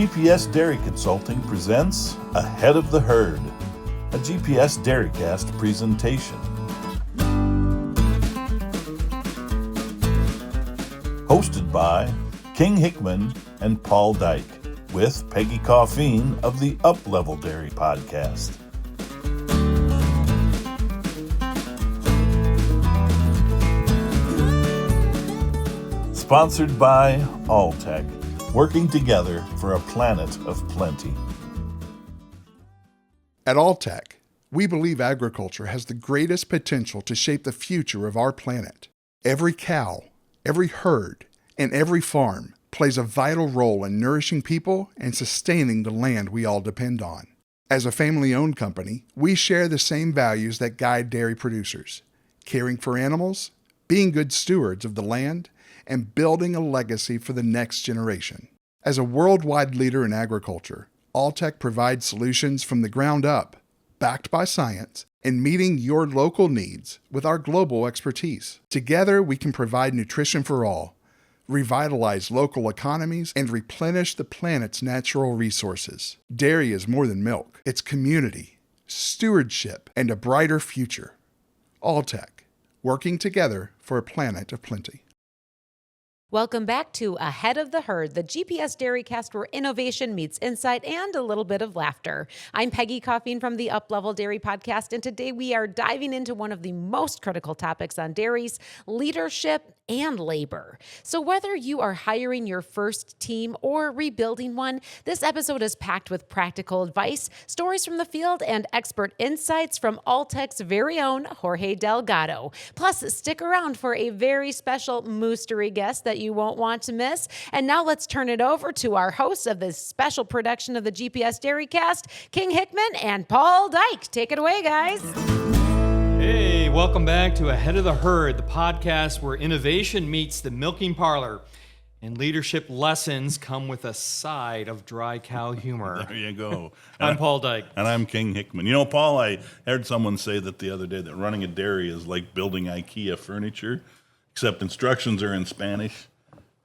GPS Dairy Consulting presents Ahead of the Herd, a GPS DairyCAST presentation. Hosted by King Hickman and Paul Dyke, with Peggy Coffeen of the Up-Level Dairy Podcast. Sponsored by Alltech, working together for a planet of plenty. At Alltech, we believe agriculture has the greatest potential to shape the future of our planet. Every cow, every herd, and every farm plays a vital role in nourishing people and sustaining the land we all depend on. As a family-owned company, we share the same values that guide dairy producers: caring for animals, being good stewards of the land, and building a legacy for the next generation. As a worldwide leader in agriculture, Alltech provides solutions from the ground up, backed by science, and meeting your local needs with our global expertise. Together, we can provide nutrition for all, revitalize local economies, and replenish the planet's natural resources. Dairy is more than milk. It's community, stewardship, and a brighter future. Alltech, working together for a planet of plenty. Welcome back to Ahead of the Herd, the GPS DairyCAST where innovation meets insight and a little bit of laughter. I'm Peggy Coffeen from the Up-Level Dairy Podcast, and today we are diving into one of the most critical topics on dairies: leadership and labor. So whether you are hiring your first team or rebuilding one, this episode is packed with practical advice, stories from the field, and expert insights from Alltech's very own Jorge Delgado. Plus, stick around for a very special Moo-stery Guest that you won't want to miss. And now let's turn it over to our hosts of this special production of the GPS DairyCAST, King Hickman and Paul Dyke. Take it away, guys. Hey, welcome back to Ahead of the Herd, the podcast where innovation meets the milking parlor and leadership lessons come with a side of dry cow humor. There you go. I'm Paul Dyke. And I'm King Hickman. You know, Paul, I heard someone say that the other day that running a dairy is like building IKEA furniture, except instructions are in Spanish,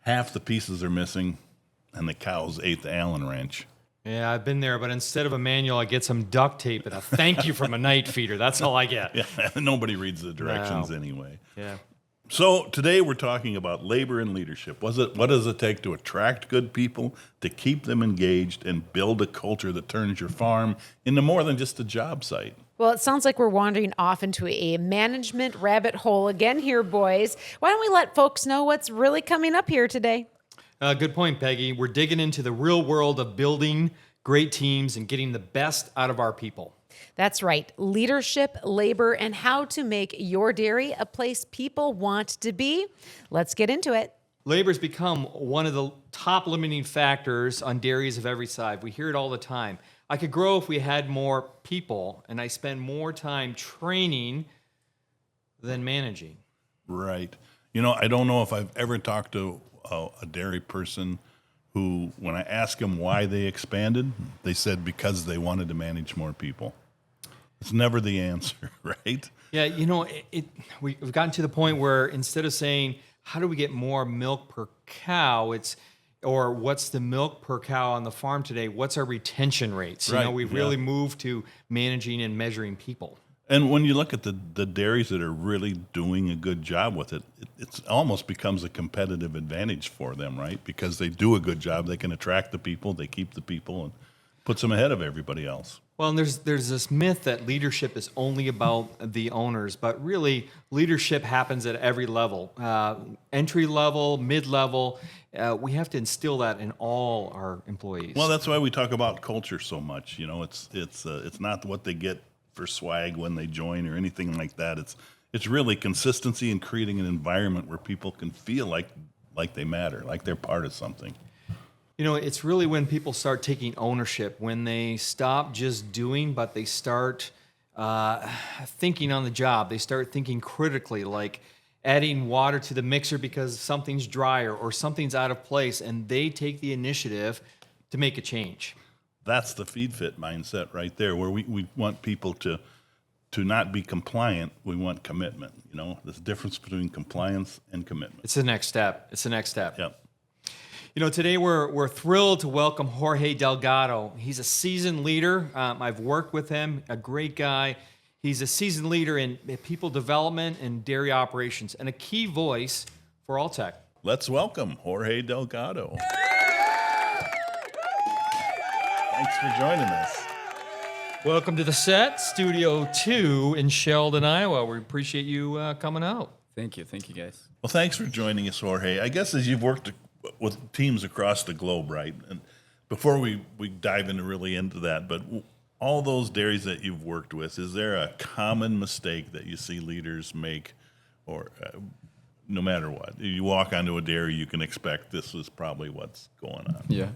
half the pieces are missing, and the cows ate the Allen wrench. Yeah, I've been there, but instead of a manual, I get some duct tape and a thank you from a night feeder. That's all I get. Yeah, nobody reads the directions anyway. Yeah. So today we're talking about labor and leadership. What does it take to attract good people, to keep them engaged, and build a culture that turns your farm into more than just a job site? Well, it sounds like we're wandering off into a management rabbit hole again here, boys. Why don't we let folks know what's really coming up here today? Good point, Peggy. We're digging into the real world of building great teams and getting the best out of our people. That's right. Leadership, labor, and how to make your dairy a place people want to be. Let's get into it. Labor's become one of the top limiting factors on dairies of every size. We hear it all the time. I could grow if we had more people, and I spend more time training than managing. Right. You know, I don't know if I've ever talked to a dairy person who, when I asked them why they expanded, they said because they wanted to manage more people. It's never the answer, right? Yeah, you know, we've gotten to the point where instead of saying, how do we get more milk per cow, or what's the milk per cow on the farm today, what's our retention rates? Right. You know, we've really moved to managing and measuring people. And when you look at the dairies that are really doing a good job with it, it almost becomes a competitive advantage for them, right? Because they do a good job, they can attract the people, they keep the people, and puts them ahead of everybody else. Well, and there's this myth that leadership is only about the owners, but really leadership happens at every level, entry level, mid-level. We have to instill that in all our employees. Well, that's why we talk about culture so much. You know, it's not what they get for swag when they join or anything like that. It's really consistency and creating an environment where people can feel like they matter, like they're part of something. You know, it's really when people start taking ownership, when they stop just doing, but they start thinking on the job. They start thinking critically, like adding water to the mixer because something's drier or something's out of place, and they take the initiative to make a change. That's the feed fit mindset right there, where we want people to not be compliant. We want commitment. You know, there's a difference between compliance and commitment. It's the next step. Yep. Today we're thrilled to welcome Jorge Delgado. He's a seasoned leader. I've worked with him, a great guy. He's a seasoned leader in people development and dairy operations, and a key voice for Alltech. Let's welcome Jorge Delgado. Thanks for joining us. Welcome to the set, Studio 2 in Sheldon, Iowa. We appreciate you coming out. Thank you guys. Well, thanks for joining us, Jorge. I guess as you've worked with teams across the globe, right? And before we dive really into that, but all those dairies that you've worked with, is there a common mistake that you see leaders make, or no matter what? You walk onto a dairy, you can expect this is probably what's going on. Yeah.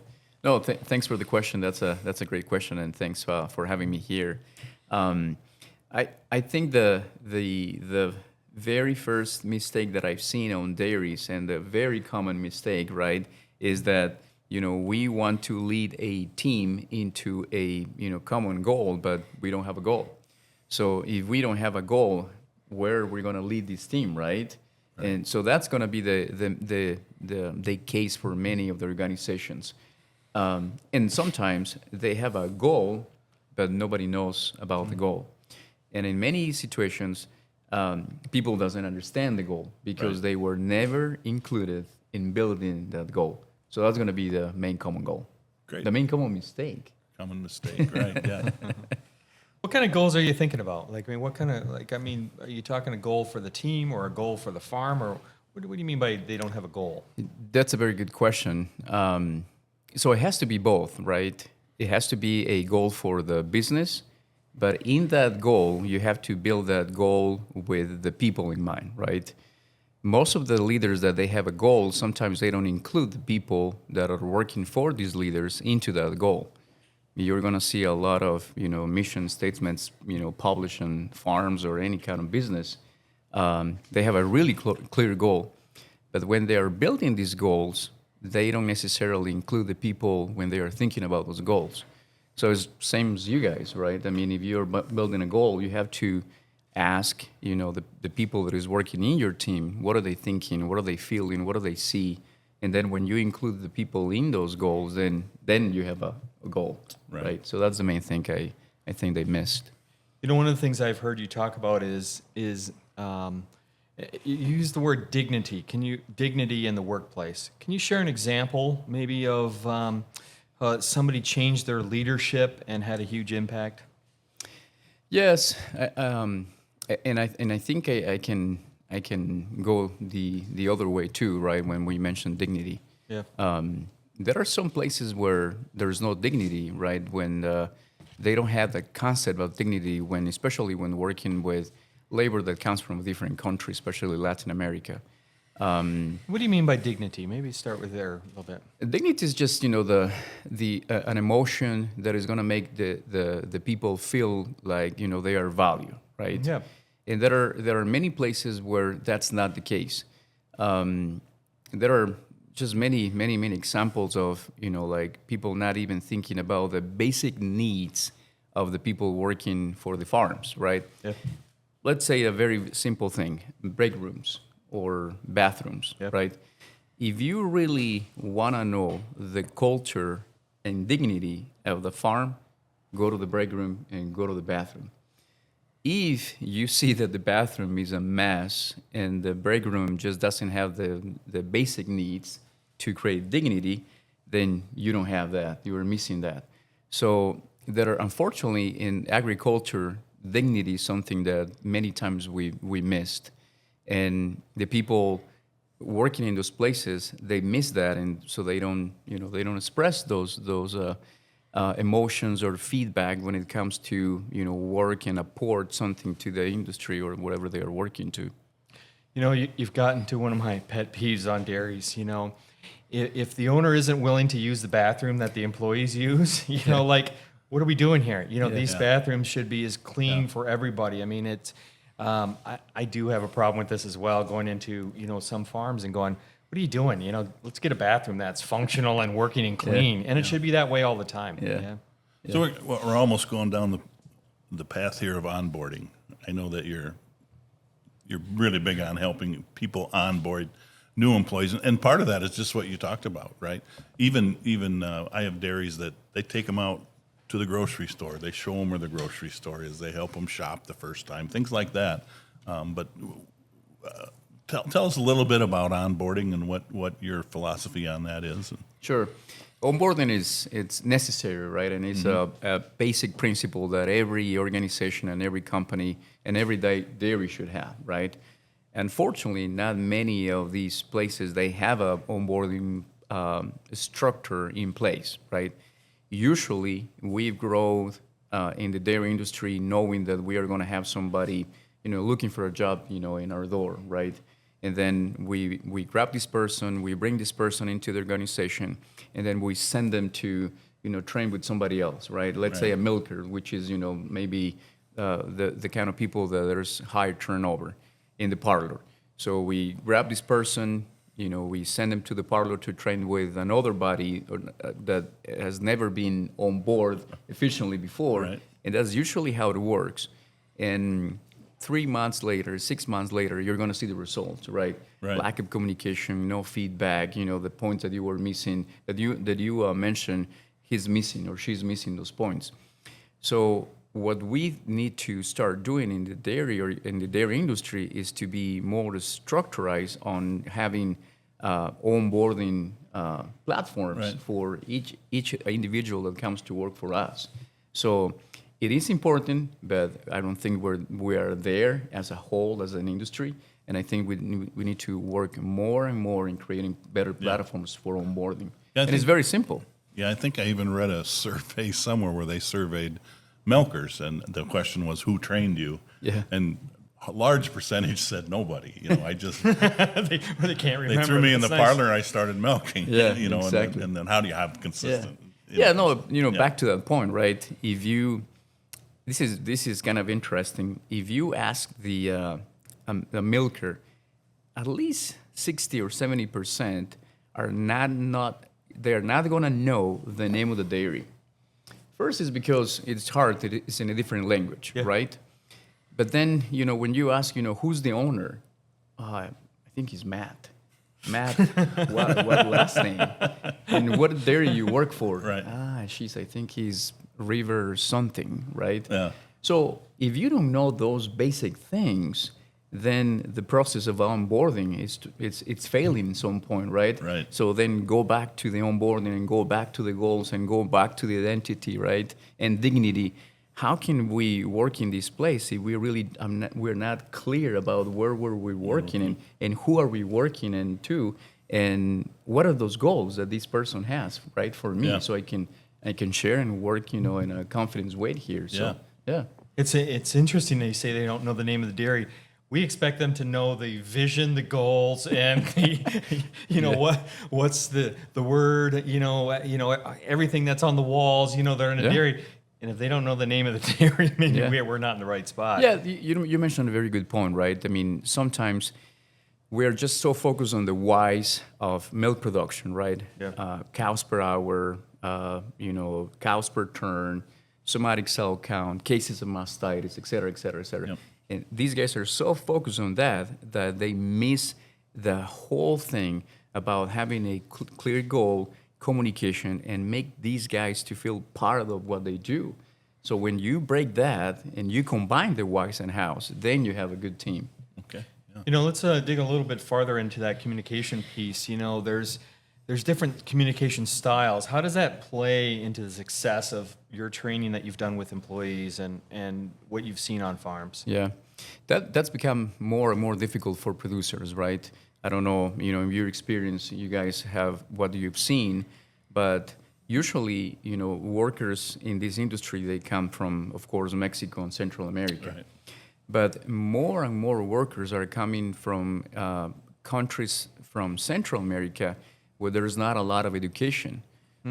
No, thanks for the question. That's a great question, and thanks for having me here. I think the very first mistake that I've seen on dairies, and the very common mistake, right, is that we want to lead a team into a common goal, but we don't have a goal. So if we don't have a goal, where are we going to lead this team, right? And so that's going to be the case for many of the organizations. And sometimes they have a goal, but nobody knows about the goal. And in many situations, people doesn't understand the goal because they were never included in building that goal. So that's going to be the main common goal. Great. The main common mistake. Common mistake, right? Yeah. What kind of goals are you thinking about? Are you talking a goal for the team or a goal for the farm, or what do you mean by they don't have a goal? That's a very good question. So it has to be both, right? It has to be a goal for the business, but in that goal, you have to build that goal with the people in mind, right? Most of the leaders that they have a goal, sometimes they don't include the people that are working for these leaders into that goal. You're going to see a lot of, mission statements, published on farms or any kind of business. They have a really clear goal, but when they are building these goals, they don't necessarily include the people when they are thinking about those goals. So it's same as you guys, right? I mean, if you're building a goal, you have to ask, the people that is working in your team, what are they thinking? What are they feeling? What do they see? And then when you include the people in those goals, then you have a goal, right? So that's the main thing I think they missed. One of the things I've heard you talk about is you use the word dignity. Dignity in the workplace. Can you share an example maybe of somebody changed their leadership and had a huge impact? Yes, and I think I can go the other way too, right? When we mention dignity, there are some places where there's no dignity, right? When they don't have the concept of dignity, especially when working with labor that comes from a different country, especially Latin America. What do you mean by dignity? Maybe start with there a little bit. Dignity is just an emotion that is going to make the people feel like they are valued, right? Yeah. And there are many places where that's not the case. There are just many examples of like people not even thinking about the basic needs of the people working for the farms, right? Yeah. Let's say a very simple thing: break rooms or bathrooms, right? If you really want to know the culture and dignity of the farm, go to the break room and go to the bathroom. If you see that the bathroom is a mess and the break room just doesn't have the basic needs to create dignity, then you don't have that. You are missing that. So there are, unfortunately, in agriculture, dignity is something that many times we missed. And the people working in those places, they miss that, and so they don't express those emotions or feedback when it comes to work and apport something to the industry or whatever they are working to. You've gotten to one of my pet peeves on dairies. If the owner isn't willing to use the bathroom that the employees use, like, what are we doing here? These bathrooms should be as clean for everybody. I mean, it's. I do have a problem with this as well, going into some farms and going, what are you doing? Let's get a bathroom that's functional and working and clean, and it should be that way all the time. Yeah. So we're almost going down the path here of onboarding. I know that you're really big on helping people onboard new employees, and part of that is just what you talked about, right? Even I have dairies that they take them out to the grocery store. They show them where the grocery store is. They help them shop the first time, things like that. But tell us a little bit about onboarding and what your philosophy on that is. Sure. Onboarding it's necessary, right? And it's a basic principle that every organization and every company and every dairy should have, right? Unfortunately, not many of these places, they have a onboarding structure in place, right? Usually, we've grown in the dairy industry knowing that we are going to have somebody, looking for a job, in our door, right? And then we grab this person, we bring this person into the organization, and then we send them to, train with somebody else, right? Let's say a milker, which is, maybe the kind of people that there's high turnover in the parlor. So we grab this person, we send them to the parlor to train with another body that has never been on board efficiently before. Right. And that's usually how it works. And 3 months later, 6 months later, you're going to see the results, right? Lack of communication, no feedback, the points that you were missing, that you mentioned, he's missing or she's missing those points. So what we need to start doing in the dairy or in the dairy industry is to be more structurized on having onboarding platforms for each individual that comes to work for us. So it is important, but I don't think we are there as a whole, as an industry. And I think we need to work more and more in creating better platforms for onboarding. And it's very simple. Yeah, I think I even read a survey somewhere where they surveyed milkers, and the question was, who trained you? Yeah. And a large percentage said nobody. I just they can't remember. they threw me in the That's nice. parlor and I started milking. Yeah, and exactly. then how do you have consistent? Back to that point, right? This is kind of interesting. If you ask the milker, at least 60 or 70% are they're not going to know the name of the dairy. First is because it's hard, it's in a different language, right? But then, when you ask, who's the owner? I think he's Matt. Matt, what last name? And what dairy you work for? Right. I think he's River something, right? Yeah. So if you don't know those basic things, then the process of onboarding it's failing at some point, right? Right. So then go back to the onboarding and go back to the goals and go back to the identity, right? And dignity. How can we work in this place if we're not clear about where we working and who are we working into, and what are those goals that this person has, right? For me, so I can share and work, in a confidence way here. So It's interesting that you say they don't know the name of the dairy. We expect them to know the vision, the goals, and what's the word, everything that's on the walls, they're in a dairy. And if they don't know the name of the dairy, maybe we're not in the right spot. Yeah, you mentioned a very good point, right? I mean, sometimes we're just so focused on the whys of milk production, right? Yeah. Cows per hour, cows per turn, somatic cell count, cases of mastitis, et cetera, et cetera, et cetera. Yep. And these guys are so focused on that they miss the whole thing about having a clear goal, communication, and make these guys to feel part of what they do. So when you break that and you combine the whys and hows, then you have a good team. Okay. Let's dig a little bit farther into that communication piece. There's different communication styles. How does that play into the success of your training that you've done with employees and what you've seen on farms? Yeah, that's become more and more difficult for producers, right? I don't know, in your experience, you guys have what you've seen, but usually, workers in this industry, they come from, of course, Mexico and Central America. Right. But more and more workers are coming from countries from Central America where there's not a lot of education.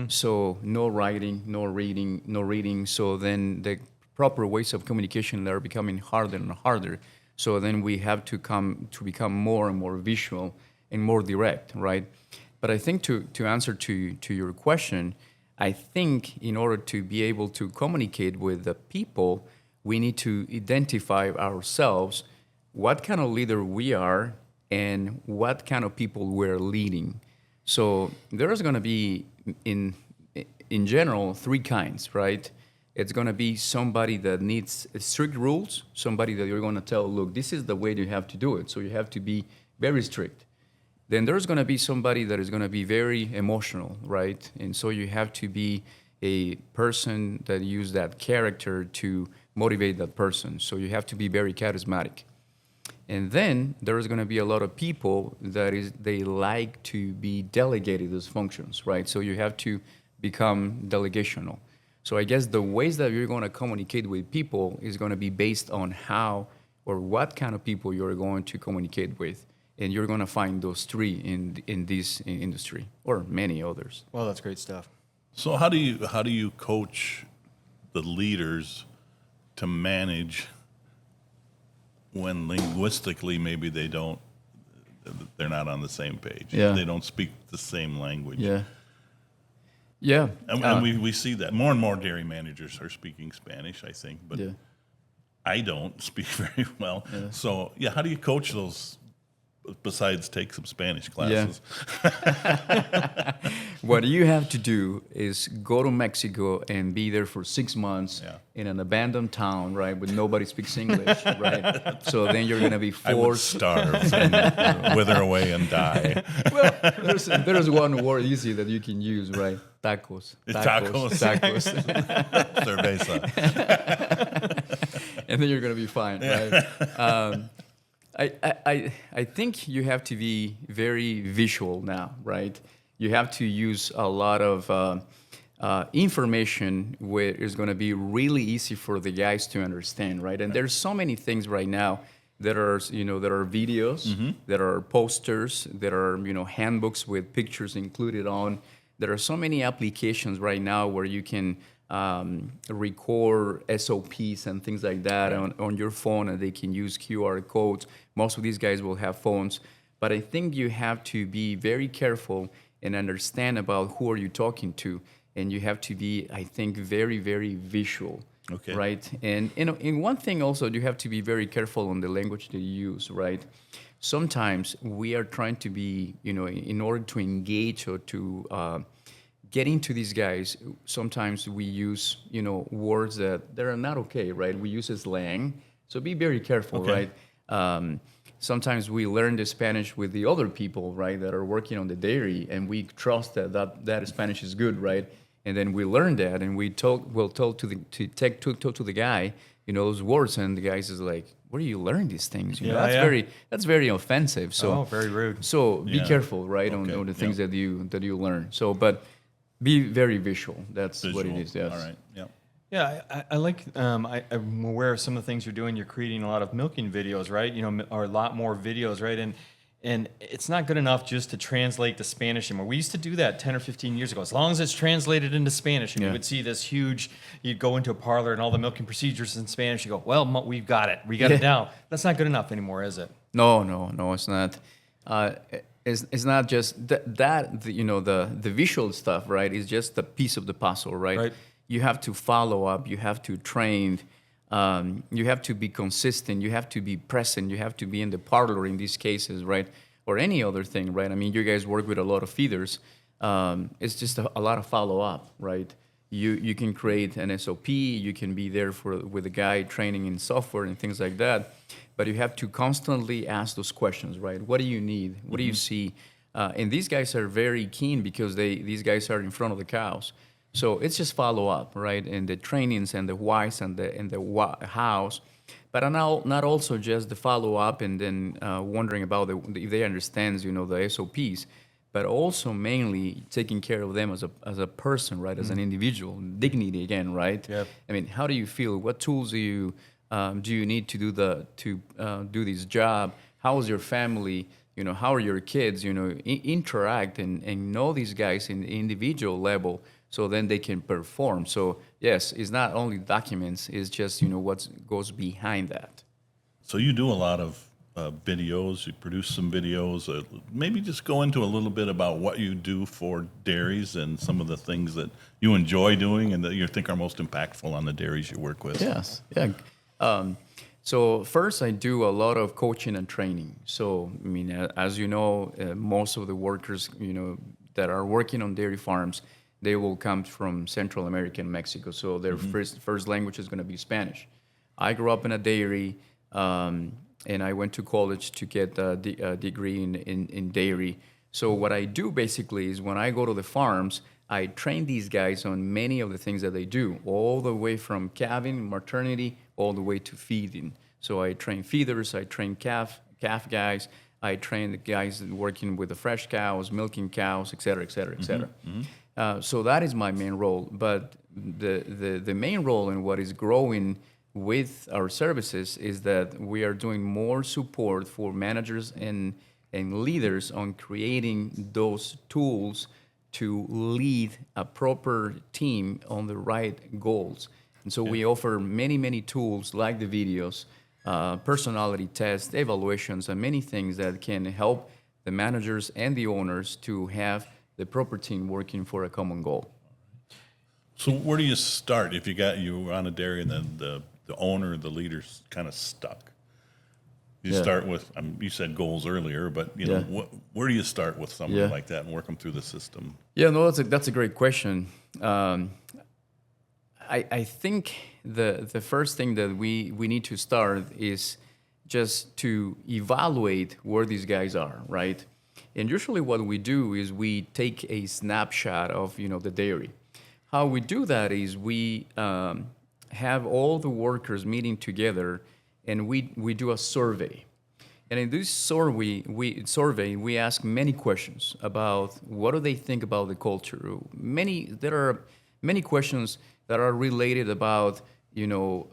So no writing, no reading. So then the proper ways of communication are becoming harder and harder. So then we have to become more and more visual and more direct, right? But I think to answer to your question, I think in order to be able to communicate with the people, we need to identify ourselves, what kind of leader we are, and what kind of people we're leading. So there's going to be, in general, three kinds, right? It's going to be somebody that needs strict rules, somebody that you're going to tell, look, this is the way you have to do it, so you have to be very strict. Then there's going to be somebody that is going to be very emotional, right? And so you have to be a person that use that character to motivate that person. So you have to be very charismatic. And then there's going to be a lot of people they like to be delegated those functions, right? So you have to become delegational. So I guess the ways that you're going to communicate with people is going to be based on how or what kind of people you're going to communicate with. And you're going to find those three in this industry or many others. Well, that's great stuff. So how do you coach the leaders to manage when linguistically maybe they're not on the same page? Yeah. They don't speak the same language. Yeah. And we see that more and more dairy managers are speaking Spanish, I think, but Yeah. I don't speak very well. Yeah. So how do you coach those besides take some Spanish classes? Yeah. What you have to do is go to Mexico and be there for 6 months in an abandoned town, right, where nobody speaks English, right? So then you're going to be forced. I would starve and wither away and die. Well, there's one word easy that you can use, right? Tacos. Tacos. Cerveza. And then you're going to be fine, right? I think you have to be very visual now, right? You have to use a lot of information where it's going to be really easy for the guys to understand, right? And there's so many things right now that are, that are videos, that are posters, that are, handbooks with pictures included on. There are so many applications right now where you can record SOPs and things like that on your phone, and they can use QR codes. Most of these guys will have phones, but I think you have to be very careful and understand about who are you talking to, and you have to be, I think, very, very visual. Okay. Right, and in one thing also, you have to be very careful on the language that you use. Right, sometimes we are trying to be, in order to engage or to get into these guys, sometimes we use, words that are not okay, right? We use slang, so be very careful, right? Sometimes we learn the Spanish with the other people, right, that are working on the dairy, and we trust that Spanish is good, right? And then we learn that, and we'll talk to the guy, those words, and the guy is like, "Where do you learn these things?" That's very offensive. So very rude. So be careful, right, on the things that you learn. So, but be very visual. That's what it is. Yes. All right. Yeah. Yeah, I like. I'm aware of some of the things you're doing. You're creating a lot of milking videos, right? Or a lot more videos, right? And it's not good enough just to translate the Spanish anymore. We used to do that 10 or 15 years ago. As long as it's translated into Spanish, and you would see this huge. You'd go into a parlor and all the milking procedures in Spanish. You go, well, we've got it. We got it down. That's not good enough anymore, is it? No, it's not. It's not just that the visual stuff, right? Is just a piece of the puzzle, right? You have to follow up. You have to train. You have to be consistent. You have to be present. You have to be in the parlor in these cases, right? Or any other thing, right? I mean, you guys work with a lot of feeders. It's just a lot of follow up, right? You can create an SOP. You can be there with a guy training in software and things like that. But you have to constantly ask those questions, right? What do you need? What do you see? And these guys are very keen because these guys are in front of the cows. So it's just follow up, right? And the trainings and the whys and the hows, but not also just the follow up and then wondering about if they understand, the SOPs, but also mainly taking care of them as a person, right? As an individual, dignity again, right? Yeah. I mean, how do you feel? What tools do you need to do this job? How is your family? How are your kids? Interact and know these guys in the individual level. So then they can perform. So yes, it's not only documents, it's just, what goes behind that. So you do a lot of videos, you produce some videos. Maybe just go into a little bit about what you do for dairies and some of the things that you enjoy doing and that you think are most impactful on the dairies you work with. Yes, yeah. So first, I do a lot of coaching and training. So, I mean, as you know, most of the workers, that are working on dairy farms, they will come from Central America and Mexico. So their first language is going to be Spanish. I grew up in a dairy, and I went to college to get a degree in dairy. So what I do basically is when I go to the farms, I train these guys on many of the things that they do, all the way from calving, maternity, all the way to feeding. So I train feeders, I train calf guys, I train the guys working with the fresh cows, milking cows, et cetera, et cetera, et cetera. So that is my main role. But the main role in what is growing with our services is that we are doing more support for managers and leaders on creating those tools to lead a proper team on the right goals. And so we offer many, many tools like the videos, personality tests, evaluations, and many things that can help the managers and the owners to have the proper team working for a common goal. So where do you start if you were on a dairy and then the owner, the leader's kind of stuck? You start with, you said goals earlier, but where do you start with someone like that and work them through the system? Yeah, no, that's a great question. I think the first thing that we need to start is just to evaluate where these guys are, right? And usually what we do is we take a snapshot of the dairy. How we do that is we have all the workers meeting together, and we do a survey. And in this survey, we ask many questions about what do they think about the culture. There are many questions that are related about, to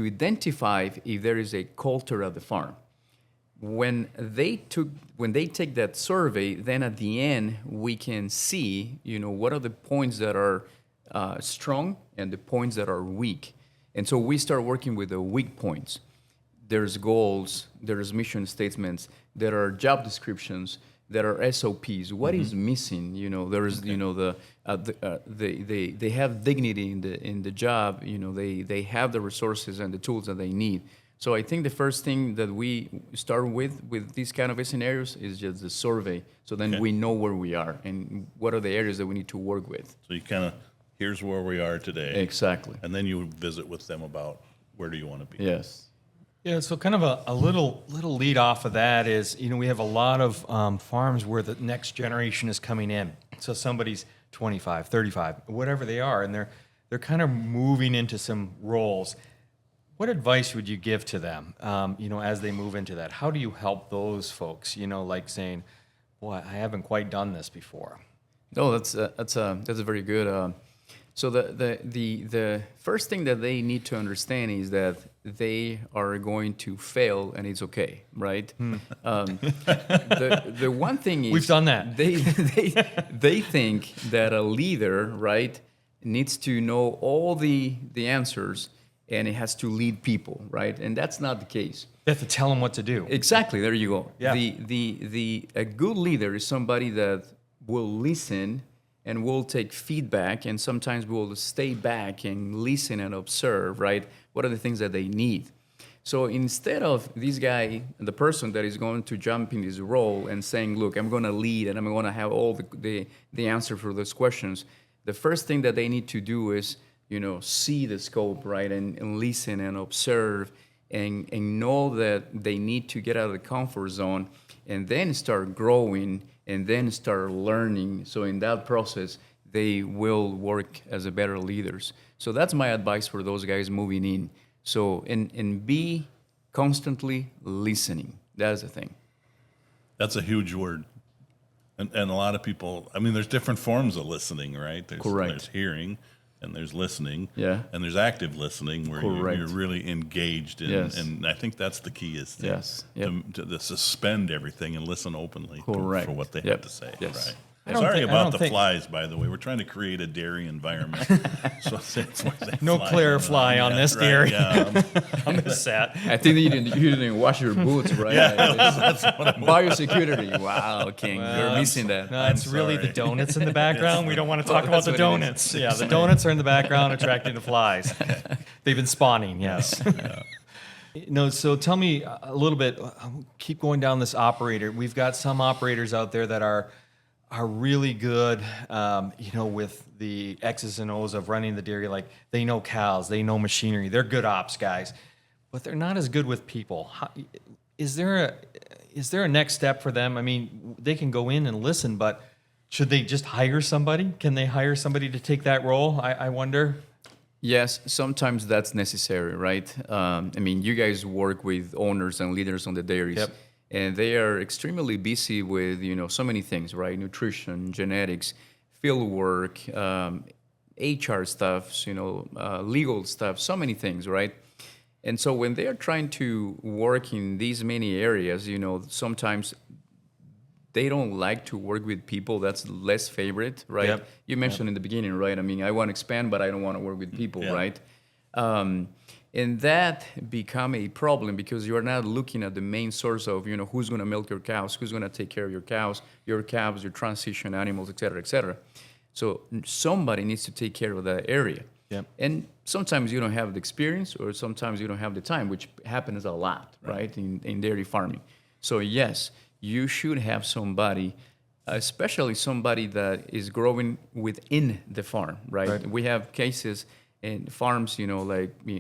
identify if there is a culture at the farm. When they take that survey, then at the end we can see, what are the points that are strong and the points that are weak. And so we start working with the weak points. There's goals, there's mission statements, there are job descriptions, there are SOPs. What is missing? There's they have dignity in the job. They have the resources and the tools that they need. So I think the first thing that we start with these kind of scenarios is just the survey. So then we know where we are and what are the areas that we need to work with. So you kind of, here's where we are today. Exactly. And then you visit with them about where do you want to be. Yes. Yeah, so kind of a little lead off of that is, we have a lot of farms where the next generation is coming in. So somebody's 25, 35, whatever they are, and they're kind of moving into some roles. What advice would you give to them, as they move into that? How do you help those folks, like saying, boy, I haven't quite done this before? No, that's a very good. So the first thing that they need to understand is that they are going to fail, and it's okay, right? The one thing is we've done that. They think that a leader, right, needs to know all the answers, and it has to lead people, right? And that's not the case. You have to tell them what to do. Exactly. There you go. Yeah. A good leader is somebody that will listen and we'll take feedback, and sometimes we'll stay back and listen and observe, right? What are the things that they need? So instead of this guy, the person that is going to jump in this role and saying, look, I'm going to lead and I'm going to have all the answer for those questions, the first thing that they need to do is, see the scope, right? And listen and observe and know that they need to get out of the comfort zone and then start growing and then start learning. So in that process, they will work as a better leaders. So that's my advice for those guys moving in. So and be constantly listening. That's the thing. That's a huge word. And a lot of people, there's different forms of listening, right? Correct. There's hearing, and there's listening, Yeah. and there's active listening where you're really engaged in, Yes. and I think that's the key is to, Yes. Yep. to suspend everything and listen openly Correct. for what they Yep. have to say. Yes. Right. I don't Sorry think- I about don't the think- flies, by the way. We're trying to create a dairy environment. So that's why they No fly clear around. fly on Yeah, this right, dairy. Yeah, On this set. I think you didn't wash your boots, right? that's what I'm Biosecurity. Wow, King, you're Well, missing that. No, it's really the sorry. donuts in the background. We don't want to talk about That's the what it is. donuts. Yeah, the donuts are in the background attracting the flies. They've been spawning, yes. No, so tell me a little bit. Keep going down this operator. We've got some operators out there that are really good, with the X's and O's of running the dairy. Like they know cows, they know machinery. They're good ops guys, but they're not as good with people. Is there a next step for them? I mean, they can go in and listen, but should they just hire somebody? Can they hire somebody to take that role? I wonder. Yes, sometimes that's necessary, right? You guys work with owners and leaders on the dairies, Yep. and they are extremely busy with so many things, right? Nutrition, genetics, field work, HR stuff, legal stuff, so many things, right? And so when they are trying to work in these many areas, sometimes they don't like to work with people that's less favorite, right? Yep. You mentioned in the beginning, right? I want to expand, but I don't want to work with people, right? And that become a problem because you are not looking at the main source of, who's going to milk your cows, who's going to take care of your cows, your calves, your transition animals, et cetera, et cetera. So somebody needs to take care of that area. Yep. And sometimes you don't have the experience or sometimes you don't have the time, which happens a lot, right, in dairy farming. So yes, you should have somebody, especially somebody that is growing within the farm, right? We have cases in farms,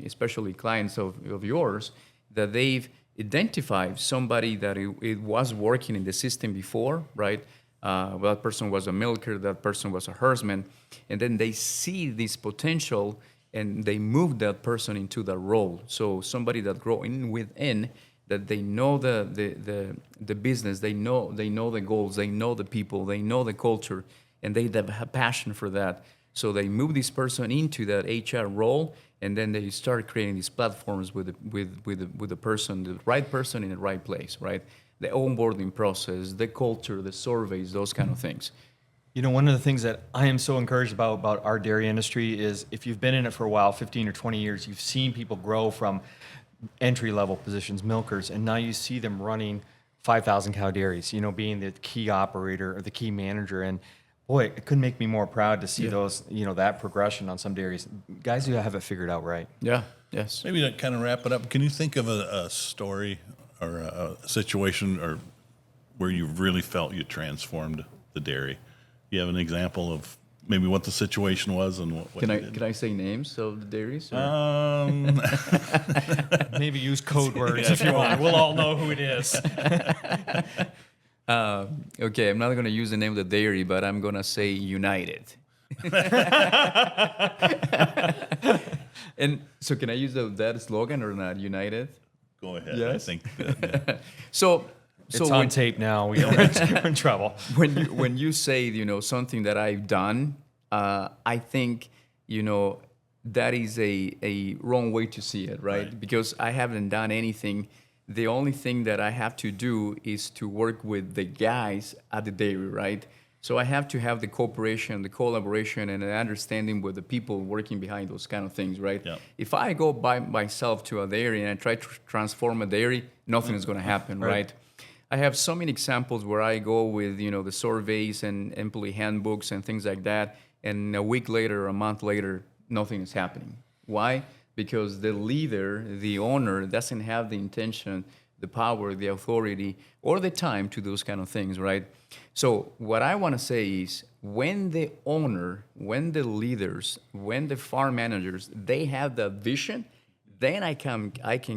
especially clients of yours, that they've identified somebody that it was working in the system before, right? That person was a milker, that person was a herdsman, and then they see this potential and they move that person into that role. So somebody that growing within, that they know the business, they know the goals, they know the people, they know the culture, and they have a passion for that. So they move this person into that HR role, and then they start creating these platforms with the person, the right person in the right place, right? The onboarding process, the culture, the surveys, those kind of things. One of the things that I am so encouraged about our dairy industry is if you've been in it for a while, 15 or 20 years, you've seen people grow from entry-level positions, milkers, and now you see them running 5,000 cow dairies, being the key operator or the key manager. And boy, it couldn't make me more proud to see those, that progression on some dairies. Guys who have it figured out right. Yeah, yes. Maybe to kind of wrap it up, can you think of a story or a situation or where you really felt you transformed the dairy? You have an example of maybe what the situation was and what you did? Can I say names of the dairies? Maybe use code words if you want. We'll all know who it is. Okay, I'm not going to use the name of the dairy, but I'm going to say United. And so can I use that slogan or not, United? Go ahead. Yes? I think that, yeah. So It's on tape now. We're in trouble. when you say something that I've done, I think that is a wrong way to see it, right? Because I haven't done anything. The only thing that I have to do is to work with the guys at the dairy, right? So I have to have the cooperation, the collaboration, and an understanding with the people working behind those kind of things, right? Yeah. If I go by myself to a dairy and I try to transform a dairy, nothing is going to happen, right? I have so many examples where I go with the surveys and employee handbooks and things like that, and a week later or a month later, nothing is happening. Why? Because the leader, the owner, doesn't have the intention, the power, the authority, or the time to do those kind of things, right? So what I want to say is when the owner, when the leaders, when the farm managers, they have that vision, then I can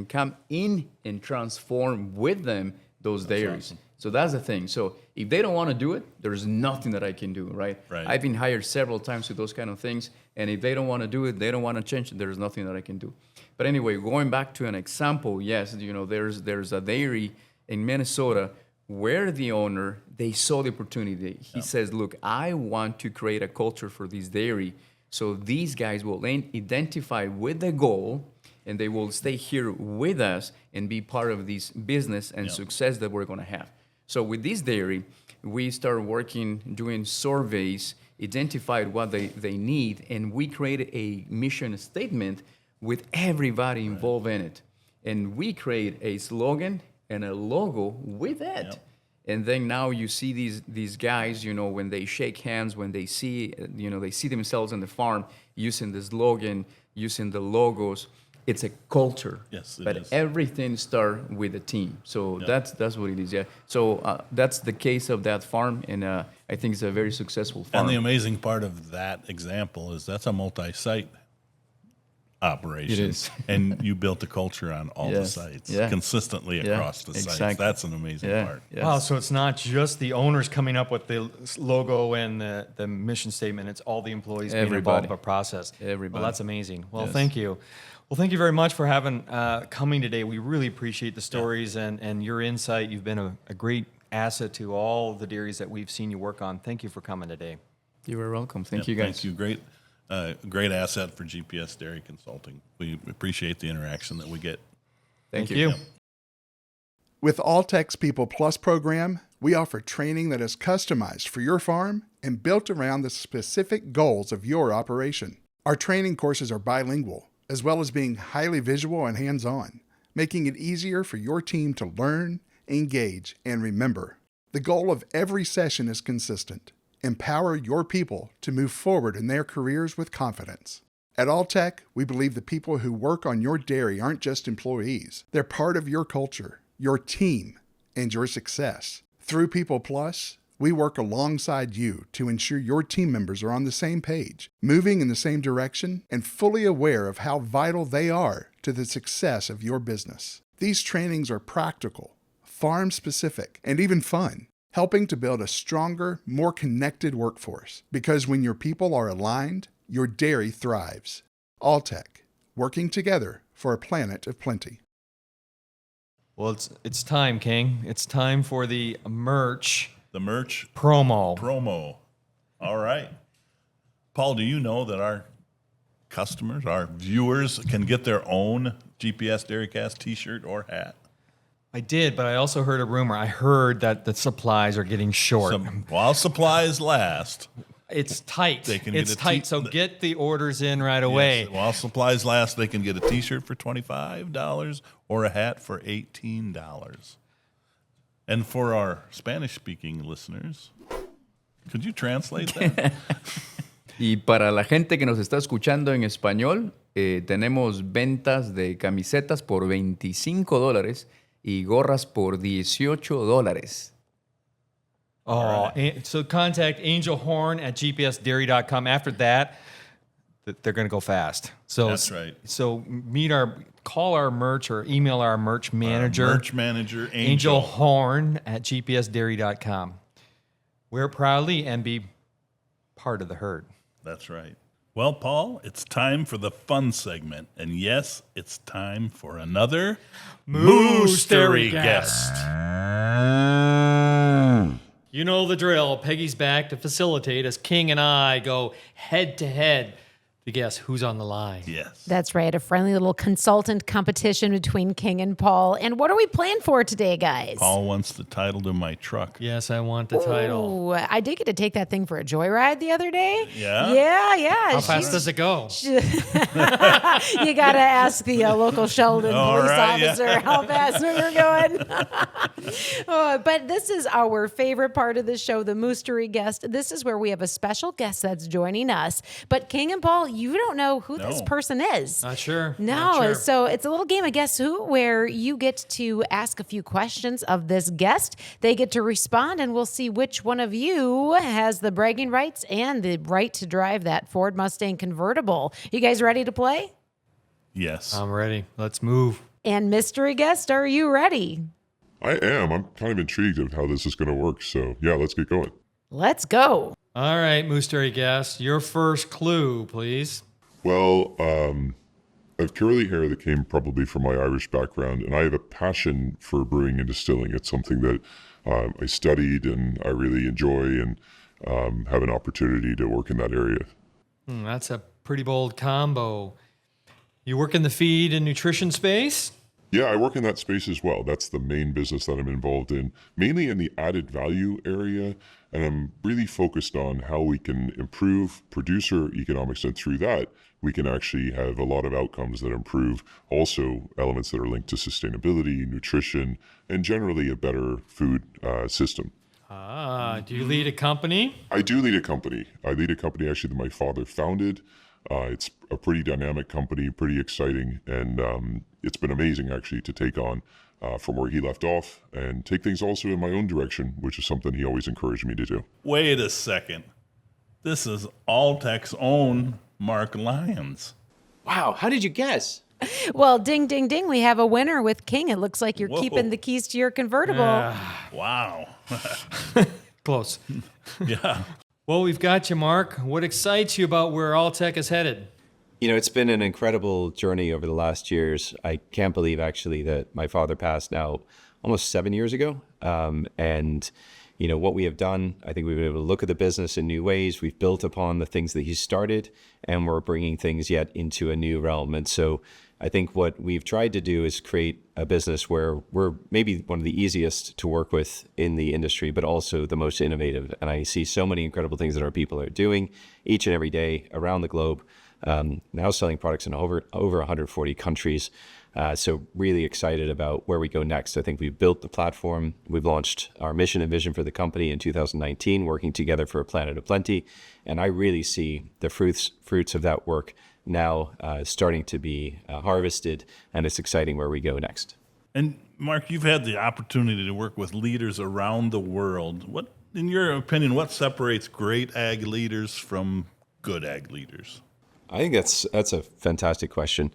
come in and transform with them those dairies. Awesome. So that's the thing. So if they don't want to do it, there's nothing that I can do, right? I've been hired several times to those kind of things, and if they don't want to do it, they don't want to change it, there's nothing that I can do. But anyway, going back to an example, yes, there's a dairy in Minnesota where the owner, they saw the opportunity. He says, look, I want to create a culture for this dairy, so these guys will then identify with the goal, and they will stay here with us and be part of this business and success that we're going to have. So with this dairy, we started working, doing surveys, identified what they need, and we created a mission statement with everybody involved in it. And we create a slogan and a logo with it. Yep. And then now you see these guys, when they shake hands, when they see, they see themselves on the farm using the slogan, using the logos, it's a culture. Yes, it but is. everything starts with a team. So that's what it is. Yeah. So that's the case of that farm, and I think it's a very successful farm. And the amazing part of that example is that's a multi-site operation. It is. And you built a culture on all the Yes. sites Yeah. consistently Yeah, across the sites. exactly. That's an amazing Yeah. part. Yes. Wow, so it's not just the owners coming up with the logo and the mission statement. It's all the employees being involved in the process. Everybody. Well, that's amazing. Well, Yes. thank you. Well, thank you very much for having coming today. We really appreciate the stories and your insight. You've been a great asset to all the dairies that we've seen you work on. Thank you for coming today. You are welcome. Thank Yeah, you, guys. Thank you. Great asset for GPS Dairy Consulting. We appreciate the interaction that we get. Thank you. With Alltech's People Plus program, we offer training that is customized for your farm and built around the specific goals of your operation. Our training courses are bilingual, as well as being highly visual and hands-on, making it easier for your team to learn, engage, and remember. The goal of every session is consistent: empower your people to move forward in their careers with confidence. At Alltech, we believe the people who work on your dairy aren't just employees. They're part of your culture, your team, and your success. Through People Plus, we work alongside you to ensure your team members are on the same page, moving in the same direction, and fully aware of how vital they are to the success of your business. These trainings are practical, farm-specific, and even fun, helping to build a stronger, more connected workforce. Because when your people are aligned, your dairy thrives. Alltech, working together for a planet of plenty. Well, it's time, King. It's time for the merch The merch promo. All right. Paul, do you know that our customers, our viewers, can get their own GPS DairyCast t-shirt or hat? I did, but I also heard a rumor. I heard that the supplies are getting short. While supplies last, It's tight. They can It's get a tight, t- so get the orders in right away. yes, while supplies last, they can get a t-shirt for $25 or a hat for $18. And for our Spanish-speaking listeners, could you translate that? Y para la gente que nos está escuchando en español, tenemos ventas de camisetas por $25 y gorras por $18. Oh, so contact Angel Horn at gpsdairy.com. After that, they're going to go fast. So That's right. So call our merch or email our merch manager. Merch manager, Angel Horn at gpsdairy.com. Wear it proudly and be part of the herd. That's right. Well, Paul, it's time for the fun segment. And yes, it's time for another Moo-stery Guest. You know the drill. Peggy's back to facilitate as King and I go head to head to guess who's on the line. Yes. That's right. A friendly little consultant competition between King and Paul. And what are we playing for today, guys? Paul wants the title to my truck. Yes, I want the title. Ooh, I did get to take that thing for a joyride the other day. Yeah? Yeah. How fast does it go? You got to ask the local Sheldon All police right, yeah. officer how fast we were going. But this is our favorite part of the show, the Moo-stery Guest. This is where we have a special guest that's joining us. But King and Paul, you don't know who this No. person is. Not sure. No, Not sure. so it's a little game of Guess Who where you get to ask a few questions of this guest. They get to respond, and we'll see which one of you has the bragging rights and the right to drive that Ford Mustang convertible. You guys ready to play? Yes. I'm ready. Let's move. And mystery guest, are you ready? I am. I'm kind of intrigued of how this is going to work. So, yeah, let's get going. Let's go. All right, Moo-stery Guest, your first clue, please. Well, I have curly hair that came probably from my Irish background, and I have a passion for brewing and distilling. It's something that I studied and I really enjoy and have an opportunity to work in that area. That's a pretty bold combo. You work in the feed and nutrition space? Yeah, I work in that space as well. That's the main business that I'm involved in, mainly in the added value area. And I'm really focused on how we can improve producer economics. And through that, we can actually have a lot of outcomes that improve also elements that are linked to sustainability, nutrition, and generally a better food system. Do you lead a company? I do lead a company. I lead a company actually that my father founded. It's a pretty dynamic company, pretty exciting, and it's been amazing actually to take on from where he left off and take things also in my own direction, which is something he always encouraged me to do. Wait a second. This is Alltech's own Mark Lyons. Wow, how did you guess? Well, ding, ding, ding. We have a winner with King. It looks like you're Whoa. keeping the keys to your convertible. Wow. Close. Yeah. Well, we've got you, Mark. What excites you about where Alltech is headed? You know, it's been an incredible journey over the last years. I can't believe actually that my father passed now almost 7 years ago. And, you know, what we have done, I think we've been able to look at the business in new ways. We've built upon the things that he started, and we're bringing things yet into a new realm. And so I think what we've tried to do is create a business where we're maybe one of the easiest to work with in the industry, but also the most innovative. And I see so many incredible things that our people are doing each and every day around the globe, now selling products in over 140 countries. So really excited about where we go next. I think we've built the platform. We've launched our mission and vision for the company in 2019, working together for a planet of plenty. And I really see the fruits of that work now starting to be harvested, and it's exciting where we go next. And Mark, you've had the opportunity to work with leaders around the world. What, in your opinion, what separates great ag leaders from good ag leaders? I think that's a fantastic question.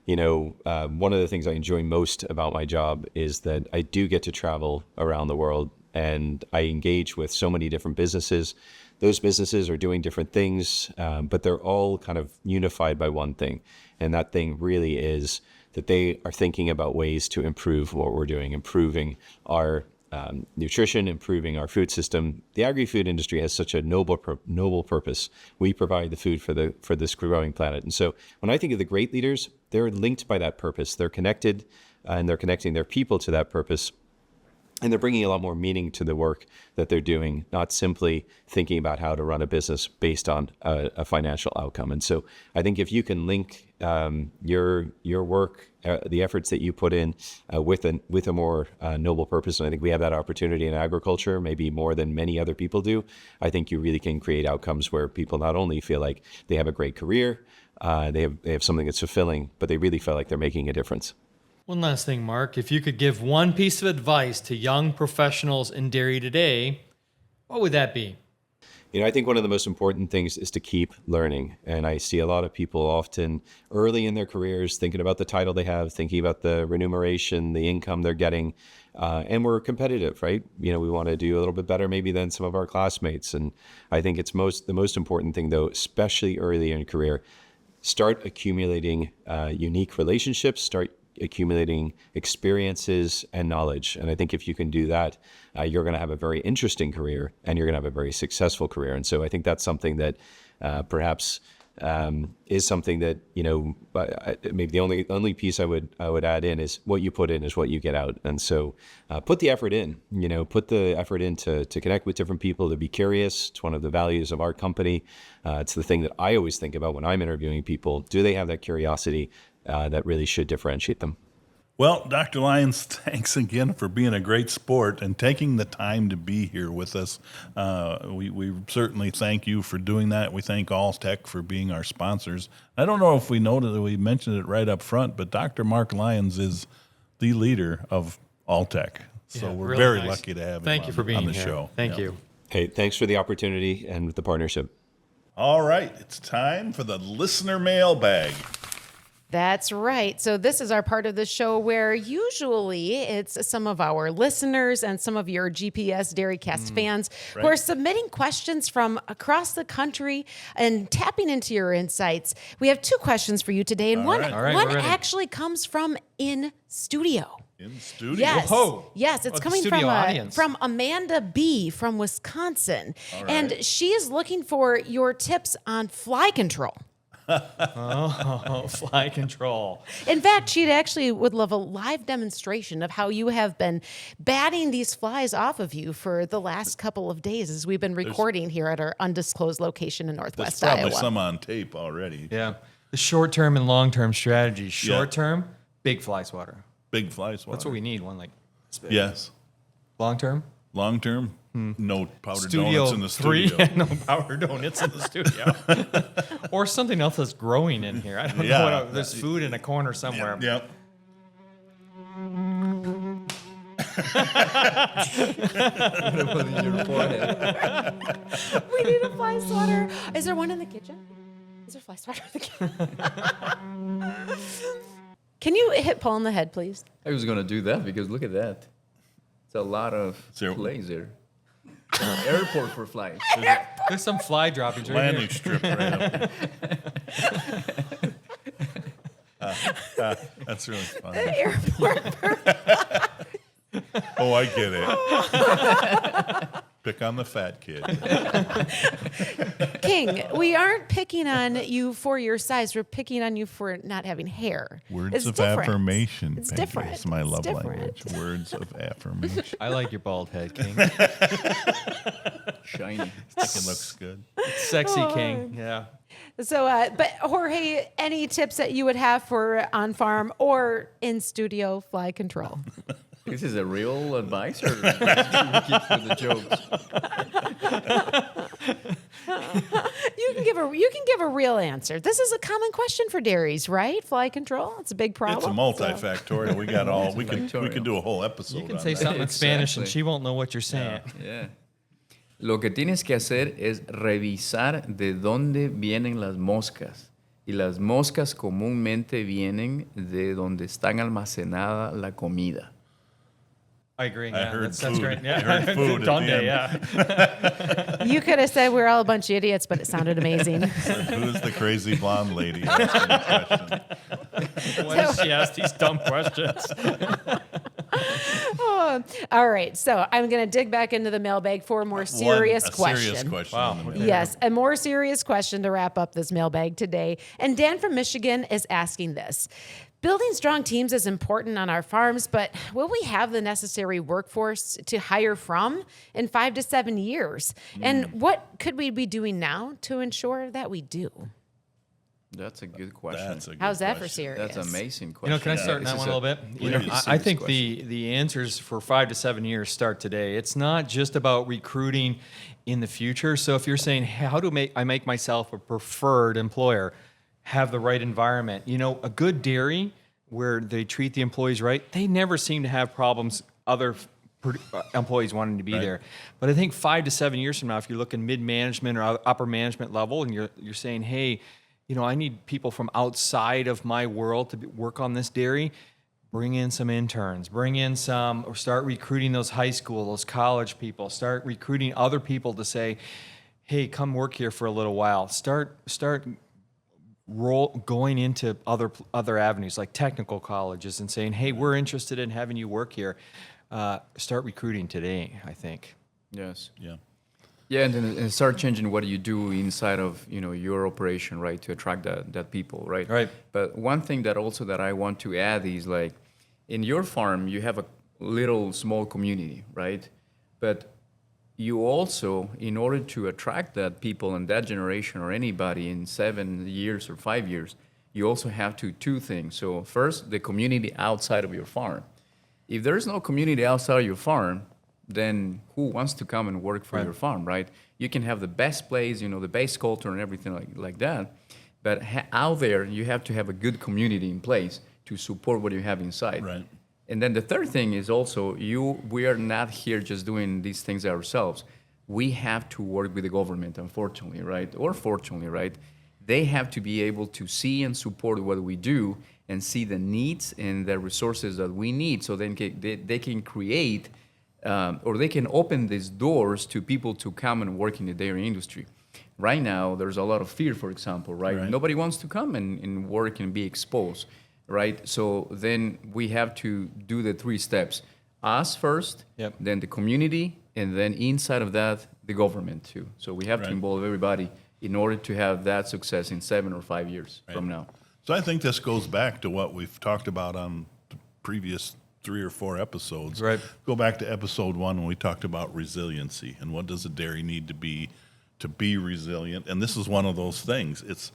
You know, one of the things I enjoy most about my job is that I do get to travel around the world, and I engage with so many different businesses. Those businesses are doing different things, but they're all kind of unified by one thing. And that thing really is that they are thinking about ways to improve what we're doing, improving our nutrition, improving our food system. The agri-food industry has such a noble purpose. We provide the food for this growing planet. And so when I think of the great leaders, they're linked by that purpose. They're connected, and they're connecting their people to that purpose. And they're bringing a lot more meaning to the work that they're doing, not simply thinking about how to run a business based on a financial outcome. And so I think if you can link your work, the efforts that you put in with a more noble purpose, and I think we have that opportunity in agriculture, maybe more than many other people do, I think you really can create outcomes where people not only feel like they have a great career, they have something that's fulfilling, but they really feel like they're making a difference. One last thing, Mark. If you could give one piece of advice to young professionals in dairy today, what would that be? You know, I think one of the most important things is to keep learning. And I see a lot of people often early in their careers thinking about the title they have, thinking about the remuneration, the income they're getting. And we're competitive, right? You know, we want to do a little bit better maybe than some of our classmates. And I think it's the most important thing, though, especially early in career, start accumulating unique relationships, start accumulating experiences and knowledge. And I think if you can do that, you're going to have a very interesting career, and you're going to have a very successful career. And so I think that's something that perhaps is something that, you know, maybe the only piece I would add in is what you put in is what you get out. And so put the effort in, you know, put the effort in to connect with different people, to be curious. It's one of the values of our company. It's the thing that I always think about when I'm interviewing people. Do they have that curiosity that really should differentiate them? Well, Dr. Lyons, thanks again for being a great sport and taking the time to be here with us. We certainly thank you for doing that. We thank Alltech for being our sponsors. I don't know if we noted that we mentioned it right up front, but Dr. Mark Lyons is the leader of Alltech. So we're really very nice. lucky to have him Thank you for being on the here. show. Thank Yeah. you. Hey, thanks for the opportunity and the partnership. All right, it's time for the listener mailbag. That's right. So this is our part of the show where usually it's some of our listeners and some of your GPS DairyCast fans who are submitting questions from across the country and tapping into your insights. We have two questions for you today, and one right. All right, one we're ready. actually comes from in studio. In studio. Yes, Whoa. yes, it's Oh, the coming studio audience. from Amanda B. from Wisconsin, right. and she is looking for your tips on fly control. Oh, fly control. In fact, she actually would love a live demonstration of how you have been batting these flies off of you for the last couple of days as we've been recording here at our undisclosed location in There's Northwest probably Iowa. some on tape already. Yeah. The short-term and long-term strategies. Short-term, big fly swatter. Big fly swatter. That's what we need, one like this big. Yes. Long-term, Long term, No powdered Studio donuts in the 3, studio. no power donuts in the studio. Or something else that's growing in here. I don't know what. There's food in a corner somewhere. Yep. We need a fly swatter. Is there one in the kitchen? Is there a fly swatter in the kitchen? Can you hit Paul in the head, please? I was going to do that because look at that. It's a lot of there- flies there. Airport for flies. There's some fly droppings right Landing here. strip right up there. That's really funny. Airport. Oh, I get it. Pick on the fat kid. King, we aren't picking on you for your size. We're picking on you for not having hair. Words It's of different. affirmation. It's Peggy. different. It's my It's love different. language. Words of affirmation. I like your bald head, King. Shiny. It looks good. Sexy King. Yeah. So, but Jorge, any tips that you would have for on farm or in studio fly control? This is a real advice or keep with the jokes? You can give a real answer. This is a common question for dairies, right? Fly control. It's a big problem. It's a multifactorial. We got all. We could Multifactorial. do a whole episode. You can on say that. something in Spanish and Exactly. she won't know what you're saying. Yeah. Lo que tienes que hacer es revisar de dónde vienen las moscas. Y las moscas comúnmente vienen de donde están almacenada la comida. I agree. I Yeah, heard that's food. great. I Yeah. heard food at Donde, the end. yeah. You could have said we're all a bunch of idiots, but it sounded amazing. Who's the crazy blonde lady asking the question? Why does she ask these dumb questions? All right, so I'm going to dig back into the mailbag for a more serious question. Serious question. Wow. in the middle. Yes, a more serious question to wrap up this mailbag today. And Dan from Michigan is asking this. Building strong teams is important on our farms, but will we have the necessary workforce to hire from in 5 to 7 years? And what could we be doing now to ensure that we do? That's a good question. That's a good How's that for question. serious? That's an amazing You question. know, can I start This that is one a little bit? You know, Please. I think Serious the answers for 5 to 7 years start today. It's not just about recruiting in the future. So if you're saying, hey, how do I make myself a preferred employer, have the right environment? You know, a good dairy where they treat the employees right, they never seem to have problems employees wanting to be there. But I think 5 to 7 years from now, if you're looking mid-management or upper management level and you're saying, hey, you know, I need people from outside of my world to work on this dairy, bring in some interns, or start recruiting those high school, those college people, start recruiting other people to say, hey, come work here for a little while. Start going into other avenues like technical colleges and saying, hey, we're interested in having you work here. Start recruiting today, I think. Yes. Yeah. Yeah, and then start changing what you do inside of your operation, right, to attract that people, right? Right. But one thing that I want to add is like, in your farm you have a little small community, right? But you also, in order to attract that people and that generation or anybody in 7 years or 5 years, you also have to two things. So first, the community outside of your farm. If there's no community outside of your farm, then who wants to come and work for your farm, right? You can have the best place, the best culture and everything like that. But out there, you have to have a good community in place to support what you have inside. Right. And then the third thing is also, we are not here just doing these things ourselves. We have to work with the government, unfortunately, right? Or fortunately, right? They have to be able to see and support what we do and see the needs and the resources that we need, so then they can create or they can open these doors to people to come and work in the dairy industry. Right now, there's a lot of fear, for example, right? Nobody wants to come and work and be exposed, right? So then we have to do the 3 steps. Us first, then the community, and then inside of that, the government too. So we have to involve everybody in order to have that success in 7 or 5 years from now. So I think this goes back to what we've talked about on the previous 3 or 4 episodes. Right. Go back to episode 1 when we talked about resiliency and what does a dairy need to be resilient. And this is one of those things. It's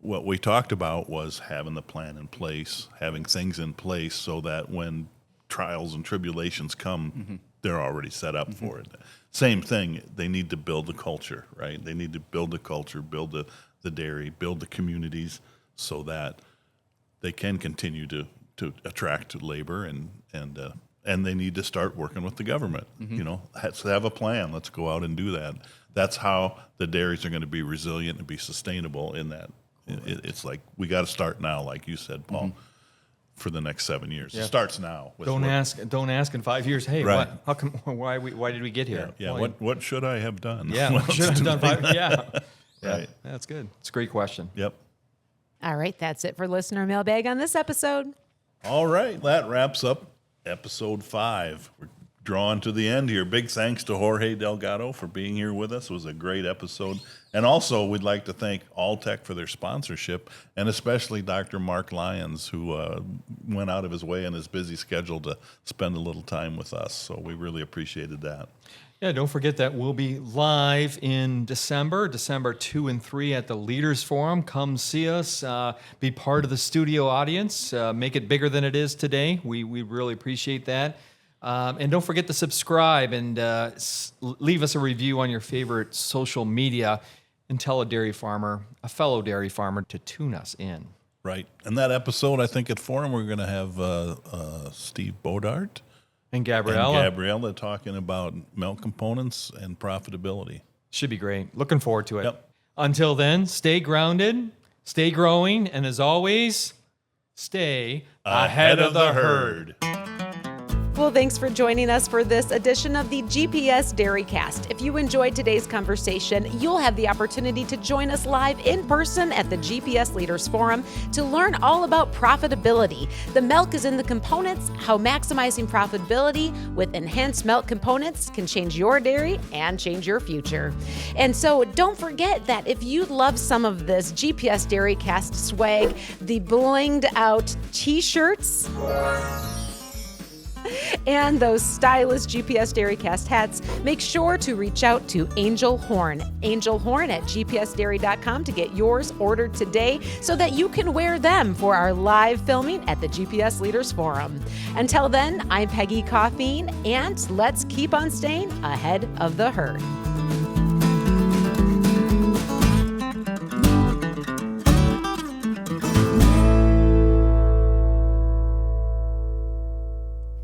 what we talked about was having the plan in place, having things in place so that when trials and tribulations come, they're already set up for it. Same thing, they need to build the culture, right? They need to build the culture, build the dairy, build the communities so that they can continue to attract labor and they need to start working with the government. You know, let's have a plan. Let's go out and do that. That's how the dairies are going to be resilient and be sustainable in that. It's like we got to start now, like you said, Paul, for the next 7 years. It starts now. Don't ask in 5 years. Hey, Right. How come? Why did we get here? Yeah. Well, What should I have done? Yeah. What should I have done? Yeah. Right. That's good. It's a great question. Yep. All right, that's it for listener mailbag on this episode. All right, that wraps up episode 5. We're drawing to the end here. Big thanks to Jorge Delgado for being here with us. It was a great episode. And also, we'd like to thank Alltech for their sponsorship, and especially Dr. Mark Lyons, who went out of his way in his busy schedule to spend a little time with us. So we really appreciated that. Yeah, don't forget that we'll be live in December 2 and 3 at the Leaders Forum. Come see us, be part of the studio audience, make it bigger than it is today. We really appreciate that. And don't forget to subscribe and leave us a review on your favorite social media and tell a fellow dairy farmer to tune us in. Right. And that episode, I think at Forum, we're going to have Steve Bodart And Gabriella. talking about milk components and profitability. Should be great. Looking forward to it. Yep. Until then, stay grounded, stay growing, and as always, stay ahead of the herd. Well, thanks for joining us for this edition of the GPS DairyCast. If you enjoyed today's conversation, you'll have the opportunity to join us live in person at the GPS Leaders Forum to learn all about profitability. The milk is in the components, how maximizing profitability with enhanced milk components can change your dairy and change your future. And so don't forget that if you love some of this GPS DairyCast swag, the blinged out t-shirts, and those stylish GPS DairyCast hats, make sure to reach out to Angel Horn at gpsdairy.com to get yours ordered today so that you can wear them for our live filming at the GPS Leaders Forum. Until then, I'm Peggy Coffeen, and let's keep on staying ahead of the herd.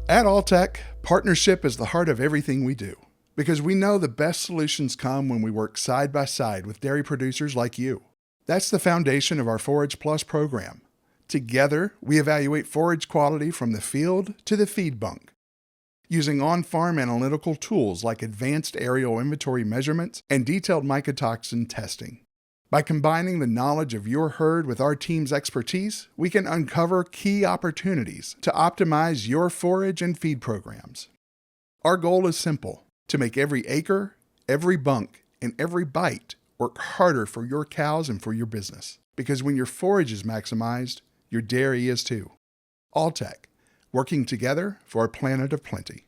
At Alltech, partnership is the heart of everything we do because we know the best solutions come when we work side by side with dairy producers like you. That's the foundation of our Forage Plus program. Together, we evaluate forage quality from the field to the feed bunk, using on-farm analytical tools like advanced aerial inventory measurements and detailed mycotoxin testing. By combining the knowledge of your herd with our team's expertise, we can uncover key opportunities to optimize your forage and feed programs. Our goal is simple: to make every acre, every bunk, and every bite work harder for your cows and for your business. Because when your forage is maximized, your dairy is too. Alltech, working together for a planet of plenty.